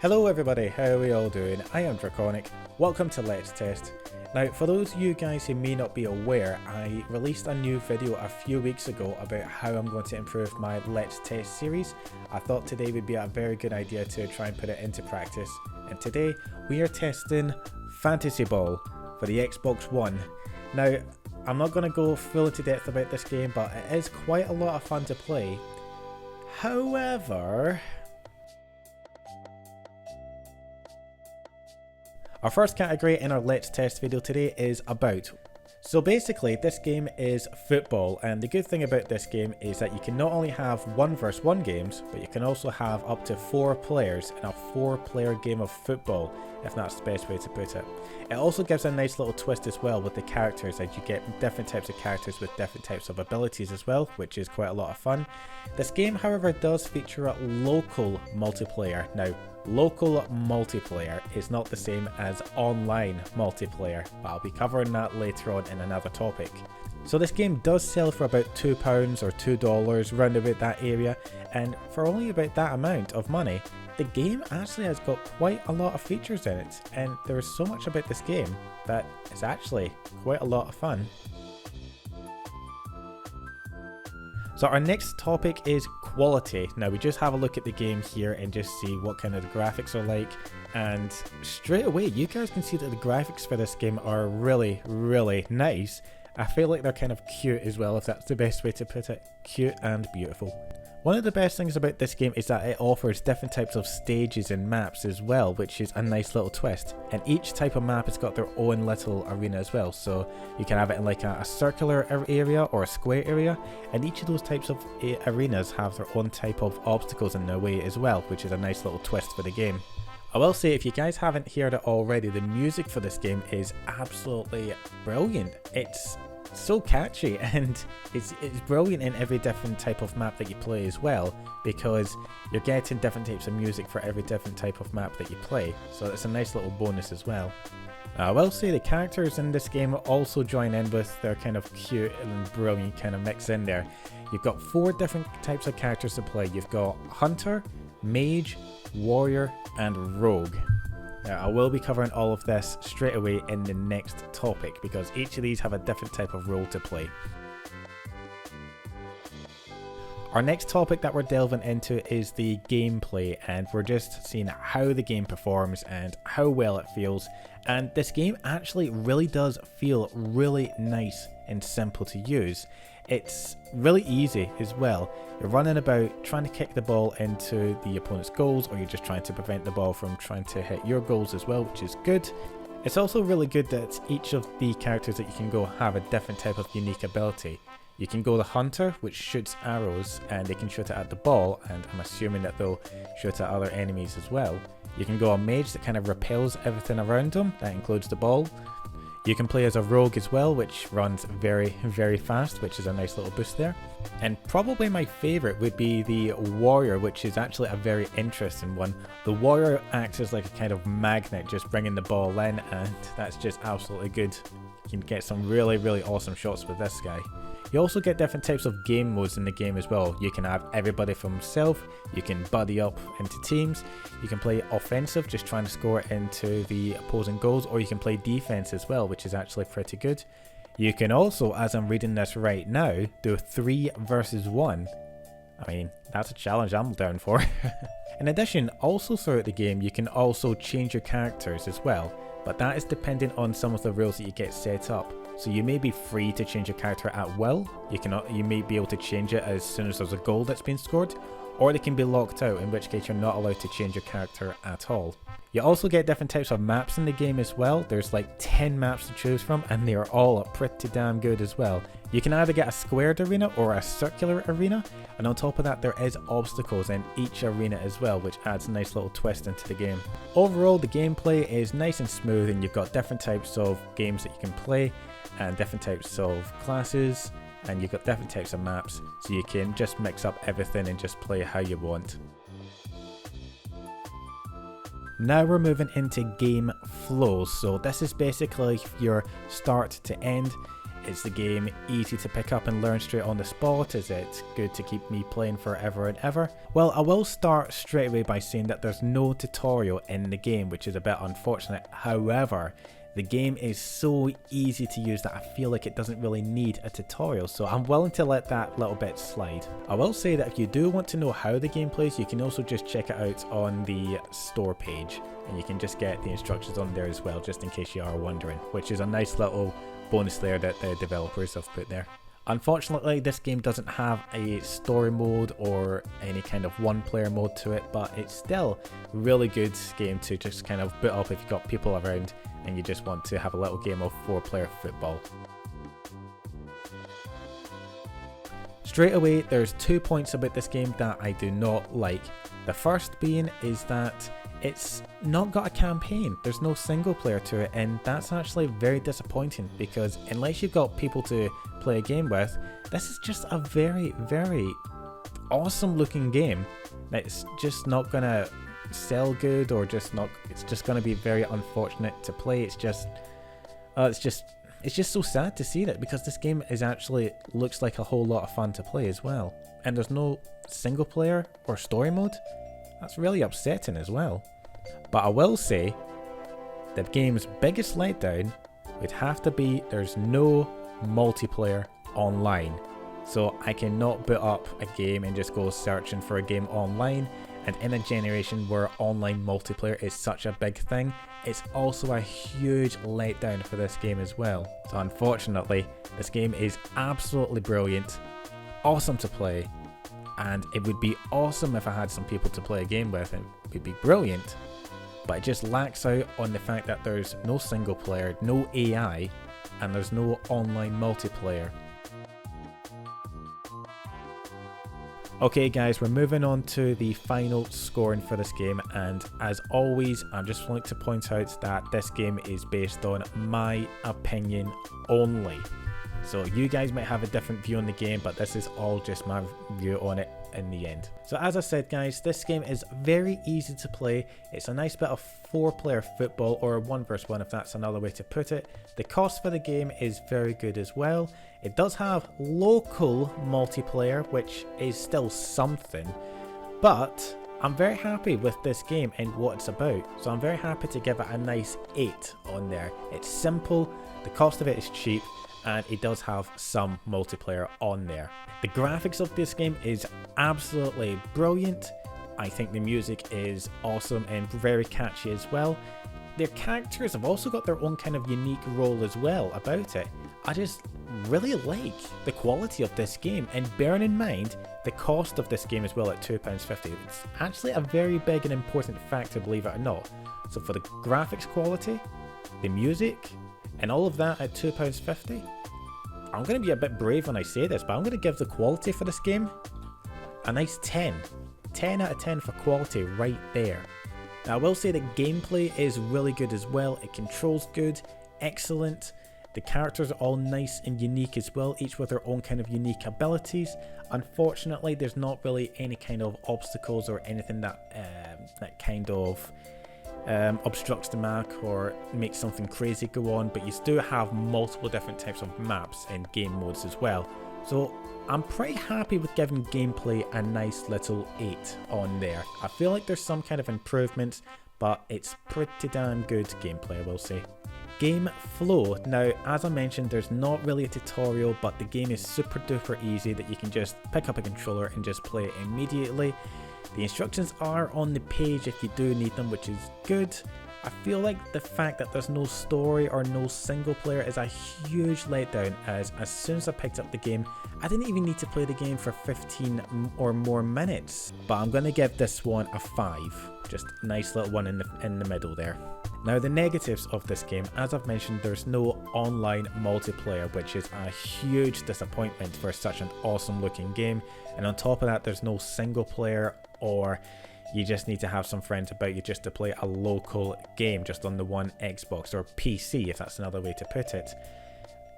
Hello everybody, how are we all doing? I am Draconic, welcome to Let's Test. Now for those of you guys who may not be aware, I released a new video a few weeks ago about how I'm going to improve my Let's Test series. I thought today would be a very good idea to try and put it into practice, and today we are testing Fantasy Ball for the Xbox One. Now I'm not going to go full into depth about this game, but it is quite a lot of fun to play. However, our first category in our Let's Test video today is About. So basically this game is football, and the good thing about this game is that you can not only have 1 versus 1 games, but you can also have up to 4 players in a 4-player game of football, if that's the best way to put it. It also gives a nice little twist as well with the characters, as you get different types of characters with different types of abilities as well, which is quite a lot of fun. This game however does feature a local multiplayer. Now local multiplayer is not the same as online multiplayer, but I'll be covering that later on in another topic. So this game does sell for about £2 or $2, round about that area, and for only about that amount of money, the game actually has got quite a lot of features in it, and there is so much about this game that it's actually quite a lot of fun. So our next topic is quality. Now we just have a look at the game here and just see what kind of the graphics are like, and straight away you guys can see that the graphics for this game are really nice. I feel like they're kind of cute as well, if that's the best way to put it. Cute and beautiful. One of the best things about this game is that it offers different types of stages and maps as well, which is a nice little twist. And each type of map has got their own little arena as well, so you can have it in like a circular area or a square area, and each of those types of arenas have their own type of obstacles in their way as well, which is a nice little twist for the game. I will say, if you guys haven't heard it already, the music for this game is absolutely brilliant. It's so catchy, and it's brilliant in every different type of map that you play as well, because you're getting different types of music for every different type of map that you play, so it's a nice little bonus as well. I will say the characters in this game also join in with their kind of cute and brilliant kind of mix in there. You've got 4 different types of characters to play. You've got Hunter, Mage, Warrior and Rogue. Now I will be covering all of this straight away in the next topic, because each of these have a different type of role to play. Our next topic that we're delving into is the gameplay, and we're just seeing how the game performs and how well it feels. And this game actually really does feel really nice and simple to use. It's really easy as well. You're running about trying to kick the ball into the opponent's goals, or you're just trying to prevent the ball from trying to hit your goals as well, which is good. It's also really good that each of the characters that you can go have a different type of unique ability. You can go the Hunter, which shoots arrows, and they can shoot it at the ball, and I'm assuming that they'll shoot at other enemies as well. You can go a Mage that kind of repels everything around them, that includes the ball. You can play as a Rogue as well, which runs very fast, which is a nice little boost there. And probably my favourite would be the Warrior, which is actually a very interesting one. The Warrior acts as like a kind of magnet, just bringing the ball in, and that's just absolutely good. You can get some really awesome shots with this guy. You also get different types of game modes in the game as well. You can have everybody for himself, you can buddy up into teams, you can play offensive, just trying to score into the opposing goals, or you can play defense as well, which is actually pretty good. You can also, as I'm reading this right now, do 3 versus 1. I mean, that's a challenge I'm down for. In addition, also throughout the game, you can also change your characters as well, but that is dependent on some of the rules that you get set up. So you may be free to change your character at will. You may be able to change it as soon as there's a goal that's been scored, or they can be locked out, in which case you're not allowed to change your character at all. You also get different types of maps in the game as well. There's like 10 maps to choose from, and they are all pretty damn good as well. You can either get a squared arena or a circular arena, and on top of that there is obstacles in each arena as well, which adds a nice little twist into the game. Overall, the gameplay is nice and smooth, and you've got different types of games that you can play, and different types of classes, and you've got different types of maps, so you can just mix up everything and just play how you want. Now we're moving into game flows. So this is basically your start to end. Is the game easy to pick up and learn straight on the spot? Is it good to keep me playing forever and ever? Well, I will start straight away by saying that there's no tutorial in the game, which is a bit unfortunate. However, the game is so easy to use that I feel like it doesn't really need a tutorial, so I'm willing to let that little bit slide. I will say that if you do want to know how the game plays, you can also just check it out on the store page, and you can just get the instructions on there as well, just in case you are wondering, which is a nice little bonus there that the developers have put there. Unfortunately, this game doesn't have a story mode or any kind of one-player mode to it, but it's still a really good game to just kind of boot up if you've got people around and you just want to have a little game of 4-player football. Straight away, there's 2 points about this game that I do not like. The first being is that it's not got a campaign. There's no single player to it, and that's actually very disappointing because unless you've got people to play a game with, this is just a very, very awesome looking game. It's just not gonna sell good, or just not. It's just gonna be very unfortunate to play. It's just so sad to see that, because this game is actually looks like a whole lot of fun to play as well. And there's no single player or story mode. That's really upsetting as well. But I will say, the game's biggest letdown would have to be there's no multiplayer online. So I cannot boot up a game and just go searching for a game online. And in a generation where online multiplayer is such a big thing, it's also a huge letdown for this game as well. So unfortunately, this game is absolutely brilliant, awesome to play, and it would be awesome if I had some people to play a game with, and it would be brilliant. But it just lacks out on the fact that there's no single player, no AI, and there's no online multiplayer. Okay guys, we're moving on to the final scoring for this game, and as always, I just want to point out that this game is based on my opinion only. So you guys might have a different view on the game, but this is all just my view on it in the end. So as I said guys, this game is very easy to play. It's a nice bit of 4-player football, or 1 versus 1 if that's another way to put it. The cost for the game is very good as well. It does have local multiplayer, which is still something, but I'm very happy with this game and what it's about. So I'm very happy to give it a nice 8 on there. It's simple, the cost of it is cheap, and it does have some multiplayer on there. The graphics of this game is absolutely brilliant. I think the music is awesome and very catchy as well. Their characters have also got their own kind of unique role as well about it. I just really like the quality of this game, and bearing in mind the cost of this game as well at £2.50. It's actually a very big and important factor, believe it or not. So for the graphics quality, the music, and all of that at £2.50, I'm going to be a bit brave when I say this, but I'm going to give the quality for this game a nice 10. 10 out of 10 for quality right there. Now I will say that gameplay is really good as well. It controls good, excellent. The characters are all nice and unique as well, each with their own kind of unique abilities. Unfortunately, there's not really any kind of obstacles or anything that kind of obstructs the map or makes something crazy go on, but you do have multiple different types of maps and game modes as well. So I'm pretty happy with giving gameplay a nice little 8 on there. I feel like there's some kind of improvements, but it's pretty damn good gameplay, I will say. Game flow. Now, as I mentioned, there's not really a tutorial, but the game is super duper easy that you can just pick up a controller and just play it immediately. The instructions are on the page if you do need them, which is good. I feel like the fact that there's no story or no single player is a huge letdown, as soon as I picked up the game, I didn't even need to play the game for 15 or more minutes. But I'm going to give this one a 5. Just a nice little one in the middle there. Now the negatives of this game, as I've mentioned, there's no online multiplayer, which is a huge disappointment for such an awesome looking game. And on top of that, there's no single player, or you just need to have some friends about you just to play a local game just on the one Xbox or PC, if that's another way to put it.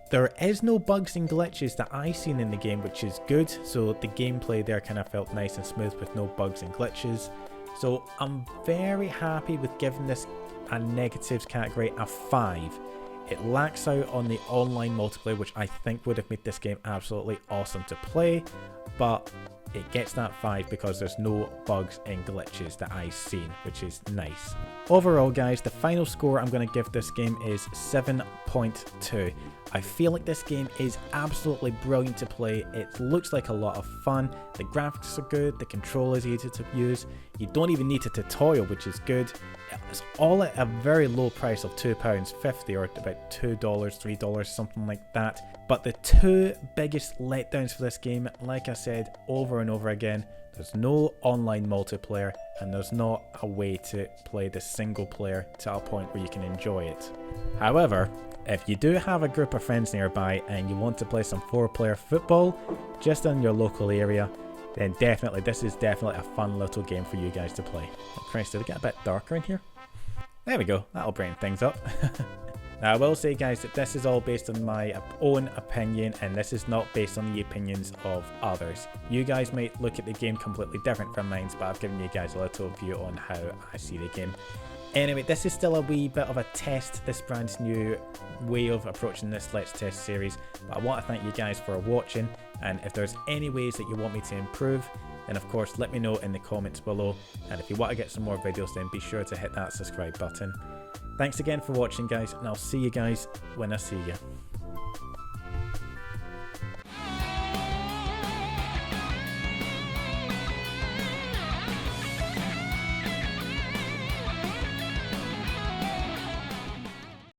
There is no bugs and glitches that I've seen in the game, which is good. So the gameplay there kind of felt nice and smooth with no bugs and glitches. So I'm very happy with giving this a negatives category a 5. It lacks out on the online multiplayer, which I think would have made this game absolutely awesome to play, but it gets that 5 because there's no bugs and glitches that I've seen, which is nice. Overall guys, the final score I'm going to give this game is 7.2. I feel like this game is absolutely brilliant to play. It looks like a lot of fun, the graphics are good, the controller is easy to use, you don't even need a tutorial, which is good. It's all at a very low price of £2.50 or about $2, $3, something like that. But the two biggest letdowns for this game, like I said over and over again, there's no online multiplayer and there's not a way to play the single player to a point where you can enjoy it. However, if you do have a group of friends nearby and you want to play some 4-player football just in your local area, then definitely, this is definitely a fun little game for you guys to play. Oh Christ, did it get a bit darker in here? There we go, that'll brighten things up. Now I will say guys that this is all based on my own opinion and this is not based on the opinions of others. You guys might look at the game completely different from mine, but I've given you guys a little view on how I see the game. Anyway, this is still a wee bit of a test, this brand new way of approaching this Let's Test series, but I want to thank you guys for watching, and if there's any ways that you want me to improve, then of course let me know in the comments below, and if you want to get some more videos then be sure to hit that subscribe button. Thanks again for watching guys, and I'll see you guys when I see you.